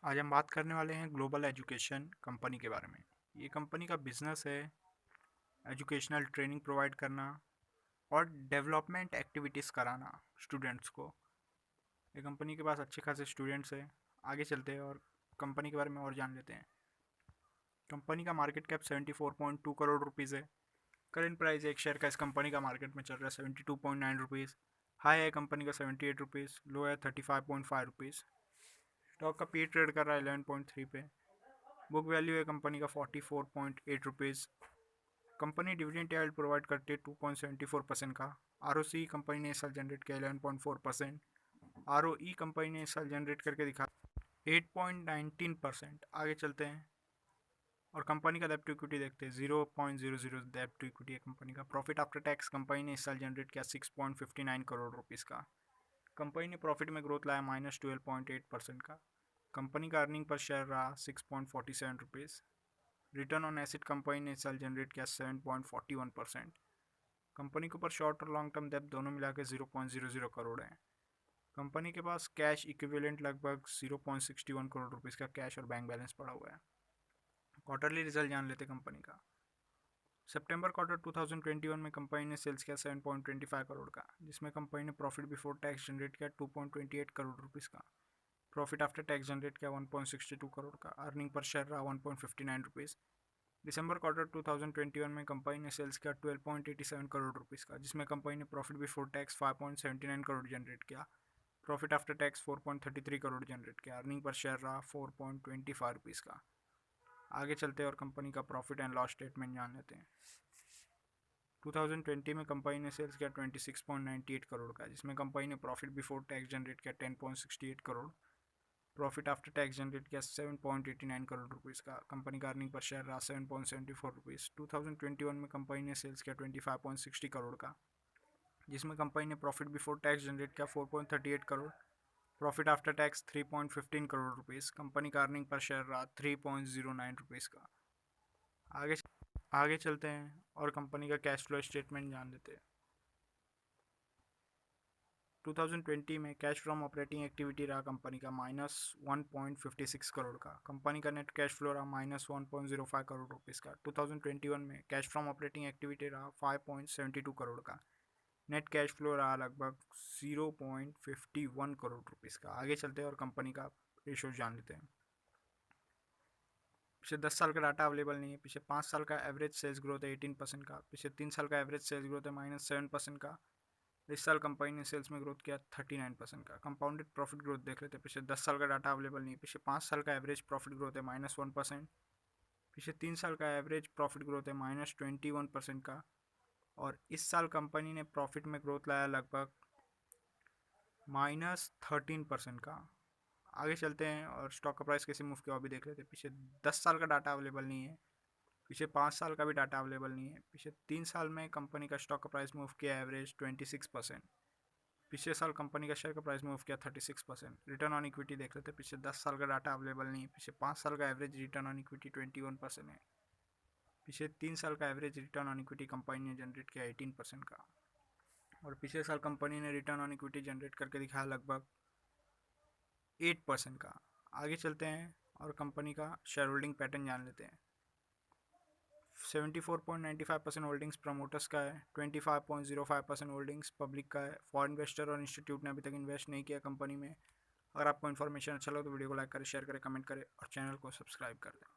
आज हम बात करने वाले हैं ग्लोबल एजुकेशन कंपनी के बारे में। ये कंपनी का बिजनेस है एजुकेशनल ट्रेनिंग प्रोवाइड करना और डेवलपमेंट एक्टिविटीज़ कराना स्टूडेंट्स को। ये कंपनी के पास अच्छे खासे स्टूडेंट्स हैं। आगे चलते हैं और कंपनी के बारे में और जान लेते हैं। कंपनी का मार्केट कैप 74.2 करोड़ रुपीज़ है। करेंट प्राइस एक शेयर का इस कंपनी का मार्केट में चल रहा है 72.9 रुपीज़। हाई है कंपनी का 78 रुपीज़, लो है 35.5 रुपीज़। स्टॉक का पी ट्रेड कर रहा है 11.3 पे। बुक वैल्यू है कंपनी का 44.8 rupees. Company dividend yield provide करती है 2.74% का। आरओसी कंपनी ने इस साल जनरेट किया 11.4%। आरओई कंपनी ने इस साल जनरेट करके दिखा 8.19%। आगे चलते हैं और कंपनी का डेब्ट टू इक्विटी देखते हैं 0.00 डेब्ट टू इक्विटी है कंपनी का। प्रॉफिट आफ्टर टैक्स कंपनी ने इस साल जनरेट किया 6.59 करोड़ रुपीज़ का। कंपनी ने प्रॉफिट में ग्रोथ लाया -12.8% का। कंपनी का अर्निंग पर शेयर रहा 6.47 rupees. Return on acid company ने इस साल जनरेट किया 7.41%। कंपनी के ऊपर शॉर्ट और लॉन्ग टर्म डेब्ट दोनों मिला के 0.00 करोड़ है। कंपनी के पास कैश इक्विवेलेंट लगभग 0.61 करोड़ रुपीज़ का कैश और बैंक बैलेंस पड़ा हुआ है। क्वार्टरली रिजल्ट जान लेते कंपनी का। सितंबर क्वार्टर 2021 में कंपनी ने सेल्स किया 7.25 करोड़ का, जिसमें कंपनी ने प्रॉफिट बिफोर टैक्स जनरेट किया 2.28 करोड़ रुपीज़ का। प्रॉफिट आफ्टर टैक्स जनरेट किया 1.62 करोड़ का। अर्निंग पर शेयर रहा 1.59 रुपीज़। दिसंबर क्वार्टर 2021 में कंपनी ने सेल्स किया 12.87 करोड़ रुपीज़ का, जिसमें कंपनी ने profit before tax 5.79 crore generate किया। Profit after tax 4.33 crore generate किया। अर्निंग पर शेयर रहा 4.25 रुपीज़ का। आगे चलते हैं और कंपनी का प्रॉफिट एंड लॉस स्टेटमेंट जान लेते हैं। 2020 में कंपनी ने सेल्स किया 26.98 करोड़ का, जिसमें कंपनी ने प्रॉफिट बिफोर टैक्स जनरेट किया 10.68 crore. Profit after tax generate किया 7.89 करोड़ रुपीज़ का। कंपनी का अर्निंग पर शेयर रहा 7.74 रुपीज़। 2021 में कंपनी ने सेल्स किया 25.60 करोड़ का, जिसमें कंपनी ने प्रॉफिट बिफोर टैक्स जनरेट किया 4.38 crore. Profit after tax 3.15 crore rupees. Company का अर्निंग पर शेयर रहा 3.09 रुपीज़ का। आगे चलते हैं और कंपनी का कैश फ्लो स्टेटमेंट जान लेते हैं। 2020 में कैश फ्रॉम ऑपरेटिंग एक्टिविटी रहा कंपनी का -1.56 करोड़ का। कंपनी का नेट कैश फ्लो रहा -1.05 करोड़ रुपीज़ का। 2021 में कैश फ्रॉम ऑपरेटिंग एक्टिविटी रहा 5.72 करोड़ का। नेट कैश फ्लो रहा लगभग 0.51 करोड़ रुपीज़ का। आगे चलते हैं और कंपनी का रेशो जान लेते हैं। पिछले 10 साल का डाटा अवेलेबल नहीं है। पिछले 5 साल का एवरेज सेल्स ग्रोथ है 18% का। पिछले 3 साल का एवरेज सेल्स ग्रोथ है -7% का। इस साल कंपनी ने सेल्स में ग्रोथ किया 39% का। कंपाउंडेड प्रॉफिट ग्रोथ देख लेते हैं। पिछले 10 साल का डाटा अवेलेबल नहीं है। पिछले 5 साल का एवरेज प्रॉफिट ग्रोथ है -1%। पिछले 3 साल का एवरेज प्रॉफिट ग्रोथ है -21% का। और इस साल कंपनी ने प्रॉफिट में ग्रोथ लाया लगभग -13% का। आगे चलते हैं और स्टॉक का प्राइस कैसे मूव किया अभी देख लेते हैं। पिछले 10 साल का डाटा अवेलेबल नहीं है। पिछले 5 साल का भी डाटा अवेलेबल नहीं है। पिछले 3 साल में कंपनी का स्टॉक का प्राइस मूव किया एवरेज 26%। पिछले साल कंपनी का शेयर का प्राइस मूव किया 36%। रिटर्न ऑन इक्विटी देख लेते हैं। पिछले 10 साल का डाटा अवेलेबल नहीं है। पिछले 5 साल का एवरेज रिटर्न ऑन इक्विटी 21% है। पिछले 3 साल का average return on equity company ने जनरेट किया 18% का। और पिछले साल कंपनी ने रिटर्न ऑन इक्विटी जनरेट करके दिखाया लगभग 8% का। आगे चलते हैं और कंपनी का शेयर होल्डिंग पैटर्न जान लेते हैं। 74.95% होल्डिंग्स प्रमोटर्स का है। 25.05% होल्डिंग्स पब्लिक का है। फॉरेन इन्वेस्टर और इंस्टीट्यूट ने अभी तक इन्वेस्ट नहीं किया कंपनी में। अगर आपको इन्फॉर्मेशन अच्छा लगे तो वीडियो को लाइक करें, शेयर करें, कमेंट करें और चैनल को सब्सक्राइब कर दें।